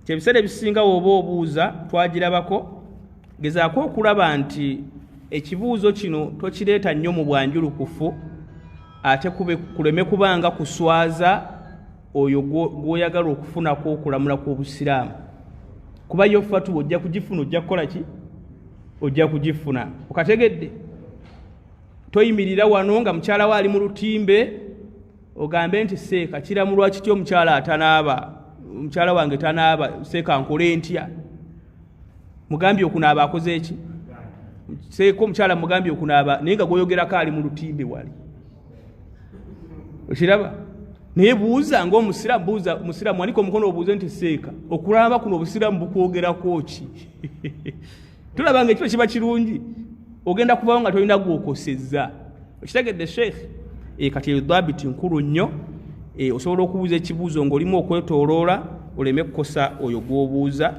Kyebisere bisinga oba obuuza twagirabako gezaako okulaba nti ekibuuzo kino tokireeta nnyo mu bwanjulukufu ate kuleme kubanga kuswaza oyo gw'oyagala okufunako okulamula kw'Obusiraamu. Kuba yo fatu ojja kugifuna, ojja kukola ki? Ojja kugifuna. Okategedde? Toyimirira wano nga mukyala we ali mu lutimbe ogambe nti seeka kiramulwa kityo omukyala atanaaba, omukyala wange tanaaba, seeka nkole ntya? Mugambye okunaaba akoze eki? Seeka omukyala mugambye okunaaba naye nga gwoyogerako ali mu lutimbe wali. Okiraba? Naye buuza ng'Omusiraamu, buuza Musiraamu wanika omukono obuuze nti seeka okulaba kuno Obusiraamu bukwogerako ki? Tulaba nga ekiro kiba kirungi ogenda kubawo nga tolina gw'okosezza. Okitegedde Sheikh? Kati eyo dhabiti nkulu nnyo, osobola okubuuza ekibuuzo ng'olimu okwetooloola oleme kukosa oyo gw'obuuza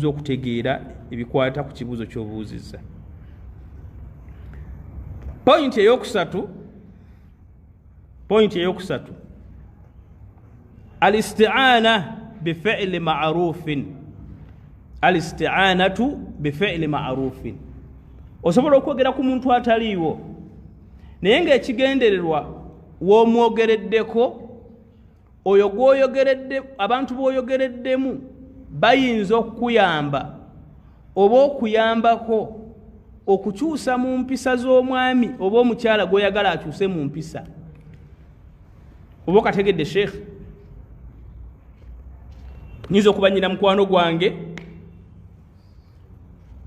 okutegeera ebikwata ku kibuuzo ky'obuuzizza. Pointi eyokusatu al-isti'aana bifi'li ma'ruufin. Al-isti'aanatu bifi'li ma'ruufin. Osobola okwogera ku muntu ataliiwo naye ng'ekigendererwa w'omwogereddeko oyo gw'oyogeredde, abantu b'oyogereddemu bayinza okukuyamba oba okuyambako okukyusa mu mpisa z'omwami oba omukyala gw'oyagala akyuse mu mpisa. Oba okategedde Sheikh? Nyinza okuba nnyina mukwano gwange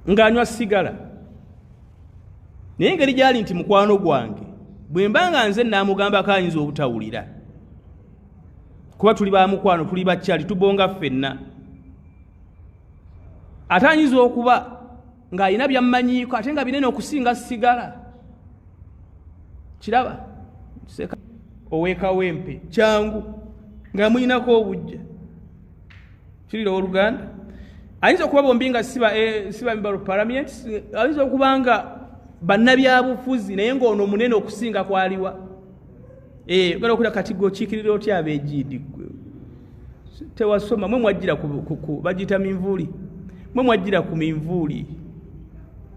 ng'anywa sigala naye engeri gyali nti mukwano gwange bwe mba nga nze naamugambako ayinza obutawulira kuba tuli ba mukwano, tuli bakyali, tubonga ffenna. Ate ayinza okuba ng'alina byammanyiiko ate nga binene okusinga sigala. Kiraba? Ow'ekawempe kyangu nga muyinako obujja. Kirira Oluganda? Ayinza okuba bombi nga siba member of parliament, ayinza okuba nga bannabyabufuzi naye ng'ono munene okusinga kwaliwa. Ogenda okulira kati g'okiikirira otya abeegiidi gwe? Tewasoma, mwe mwajjira bagiyita minvuuli. Mwe mwajjira ku minvuuli.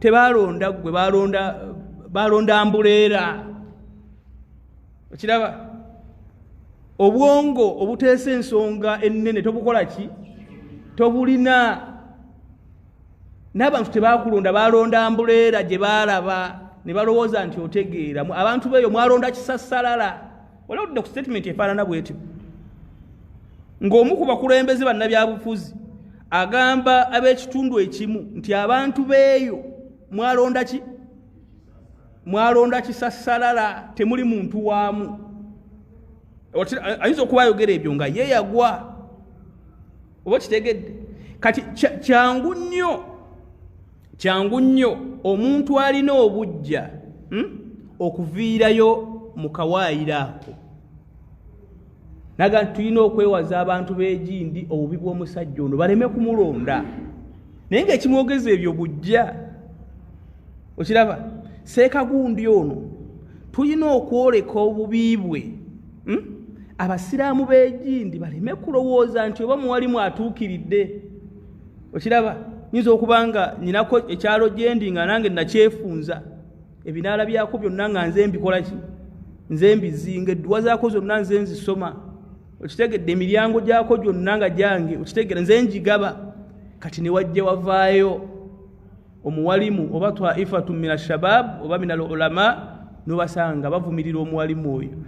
Tebaalonda gwe, baalonda ambuleera. Okiraba? Obwongo obuteesa ensonga ennene tobukola ki? Tobulina. N'abantu tebaakulonda, baalonda ambuleera gye baalaba ne balowooza nti otegeera. Abantu beeyo mwalonda kisassalala. Olawudde ku statement efaanana bw'etyo. Ng'omu ku bakulembeze bannabyabufuzi agamba ab'ekitundu ekimu nti abantu beeyo mwalonda ki? Mwalonda kisassalala, temuli muntu waamu. Ayinza okuba ayogera ebyo nga ye yagwa. Oba kitegedde? Kati kyangu nnyo omuntu alina obujja okuviirayo mu kawaayiro ako. Naga tulina okwewaza abantu b'egindi obubi bw'omusajja ono baleme kumulonda. Naye ng'ekimwogeza ebyo bujja. Okiraba? Seeka gundi ono tulina okwoleka obubi bwe. Abasiraamu b'egindi baleme kulowooza nti oba muwalimu atuukiridde. Okiraba? Nyinza okuba nga nyinako ekyalo gyendi nga nange nakyefunza. Ebinaala byako byonna nga nze mbikola ki? Nze mbizinga, edduwa zaako zonna nze nzisoma. Okitegedde emiryango gyako gyonna nga gyange. Okitegedde nze njigaba. Kati ne wajja wavaayo omuwalimu oba twaifatu mina shabab oba mina ulama n'obasanga bavumirira omuwalimu oyo.